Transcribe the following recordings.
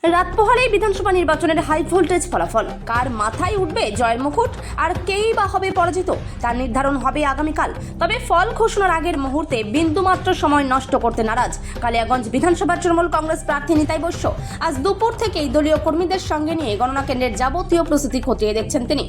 রাত পোহালেই বিধানসভা নির্বাচনের হাই ভোল্টেজ ফলাফল। কার মাথায় উঠবে জয়ের মুকুট আর কেই বা হবে পরাজিত তার নির্ধারণ হবে আগামীকাল। তবে ফল ঘোষণার আগের মুহূর্তে বিন্দুমাত্র সময় নষ্ট করতে নারাজ কালিয়াগঞ্জ বিধানসভার তৃণমূল কংগ্রেস প্রার্থী নিতাই বৈশ্য। আজ দুপুর থেকেই দলীয় কর্মীদের সঙ্গে নিয়ে গণনা কেন্দ্রের যাবতীয় প্রস্তুতি খতিয়ে দেখছেন তিনি।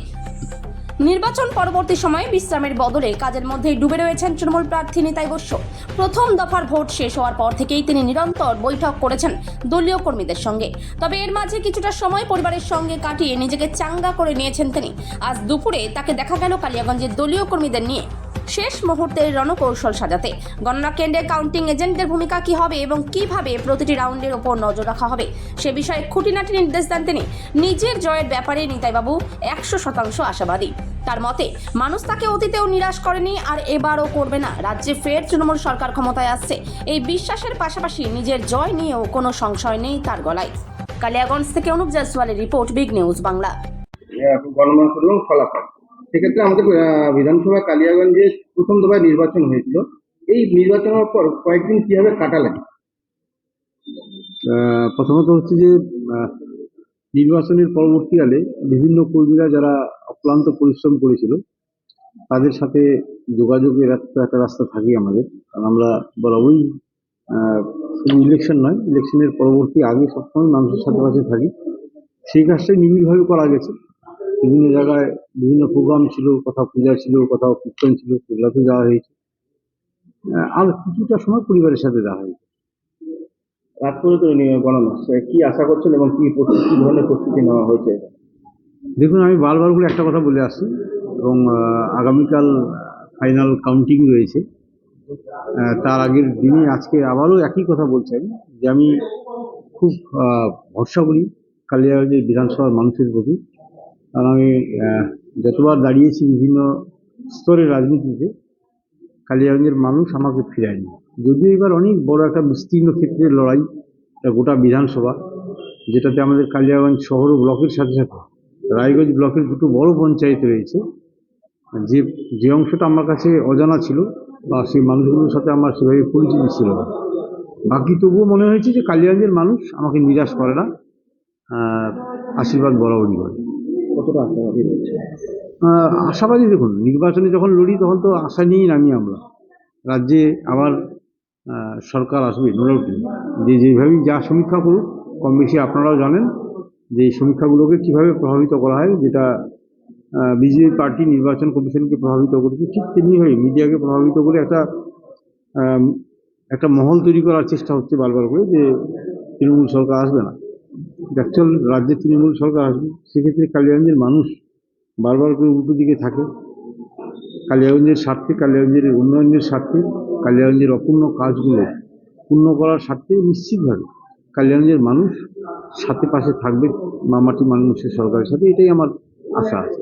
নির্বাচন পরবর্তী সময়ে বিশ্রামের বদলে কাজের মধ্যেই ডুবে রয়েছেন তৃণমূল প্রার্থী নিতাই বৈশ্য। প্রথম দফার ভোট শেষ হওয়ার পর থেকেই তিনি নিরন্তর বৈঠক করেছেন দলীয় কর্মীদের সঙ্গে। তবে এর মাঝে কিছুটা সময় পরিবারের সঙ্গে কাটিয়ে নিজেকে চাঙ্গা করে নিয়েছেন তিনি। আজ দুপুরে তাকে দেখা গেল কালিয়াগঞ্জের দলীয় কর্মীদের নিয়ে শেষ মুহূর্তের রণকৌশল সাজাতে। গণনা কেন্দ্রে কাউন্টিং এজেন্টের ভূমিকা কী হবে এবং কিভাবে প্রতিটি রাউন্ডের ওপর নজর রাখা হবে সে বিষয়ে খুঁটিনাটি নির্দেশ দেন তিনি। নিজের জয়ের ব্যাপারে নিতাইবাবু 100% আশাবাদী। তার মতে মানুষ তাকে অতীতেও নিরাশ করেনি আর এবারও করবে না। রাজ্যে ফের তৃণমূল সরকার ক্ষমতায় আসছে, এই বিশ্বাসের পাশাপাশি নিজের জয় নিয়েও কোনো সংশয় নেই তার গলায়। কালিয়াগঞ্জ থেকে অনুপ জয়সওয়ালের রিপোর্ট, বিগ নিউজ বাংলা। গণনা এবং ফলাফল সেক্ষেত্রে আমাদের বিধানসভা কালিয়াগঞ্জে প্রথম দফায় নির্বাচন হয়েছিল। এই নির্বাচনের পর কয়েকদিন কিভাবে কাটালেন? প্রথমত হচ্ছে যে নির্বাচনের পরবর্তীকালে বিভিন্ন কর্মীরা যারা অক্লান্ত পরিশ্রম করেছিল তাদের সাথে যোগাযোগের একটা রাস্তা থাকি আমাদের। কারণ আমরা বরাবরই শুধু ইলেকশন নয়, ইলেকশনের পরবর্তী আগে সবসময় মানুষের সাথে পাশে থাকি। সেই কাজটাই নিবিড়ভাবে করা গেছে। বিভিন্ন জায়গায় বিভিন্ন প্রোগ্রাম ছিল, কোথাও পূজা ছিল, কোথাও কীর্তন ছিল, সেগুলোতে যাওয়া হয়েছে। আর কিছুটা সময় পরিবারের সাথে দেওয়া হয়েছে। রাত করে তো গণনা কি আশা করছেন এবং কি ধরনের প্রস্তুতি নেওয়া হয়েছে? দেখুন, আমি বারবার করে একটা কথা বলে আসছি এবং আগামীকাল ফাইনাল কাউন্টিং রয়েছে। তার আগের দিনে আজকে আবারও একই কথা বলছি আমি, যে আমি খুব ভরসা করি কালিয়াগঞ্জের বিধানসভার মানুষের প্রতি। কারণ আমি যতবার দাঁড়িয়েছি বিভিন্ন স্তরের রাজনীতিতে, কালিয়াগঞ্জের মানুষ আমাকে ফিরায়নি। যদিও এবার অনেক বড় একটা বিস্তীর্ণ ক্ষেত্রের লড়াই, গোটা বিধানসভা, যেটাতে আমাদের কালিয়াগঞ্জ শহর ও ব্লকের সাথে সাথে রায়গঞ্জ ব্লকের দুটো বড় পঞ্চায়েত রয়েছে। যে অংশটা আমার কাছে অজানা ছিল বা সেই মানুষগুলোর সাথে আমার সেভাবে পরিচিতি ছিল না, বাকি তবুও মনে হয়েছে যে কালিয়াগঞ্জের মানুষ আমাকে নিরাশ করে না, আশীর্বাদ বরাবরই করে। কতটা আশাবাদী রয়েছে? আশাবাদী, দেখুন, নির্বাচনে যখন লড়ি তখন তো আশা নিয়েই নামি আমরা। রাজ্যে আবার সরকার আসবে, নো ডাউট। যেভাবেই যা সমীক্ষা করুক, কম বেশি আপনারাও জানেন যে এই সমীক্ষাগুলোকে কীভাবে প্রভাবিত করা হয়, যেটা বিজেপি পার্টি নির্বাচন কমিশনকে প্রভাবিত করেছে, ঠিক তেমনিভাবে মিডিয়াকে প্রভাবিত করে একটা মহল তৈরি করার চেষ্টা হচ্ছে বারবার করে যে তৃণমূল সরকার আসবে না। অ্যাকচুয়াল রাজ্যে তৃণমূল সরকার আসবে। সেক্ষেত্রে কালিয়াগঞ্জের মানুষ বারবার করে উল্টো দিকে থাকে। কালিয়াগঞ্জের স্বার্থে, কালিয়াগঞ্জের উন্নয়নের স্বার্থে, কালিয়াগঞ্জের অপূর্ণ কাজগুলো পূর্ণ করার স্বার্থে নিশ্চিতভাবে কালিয়াগঞ্জের মানুষ সাথে পাশে থাকবে মামাটি মানুষের সরকারের সাথে, এটাই আমার আশা আছে।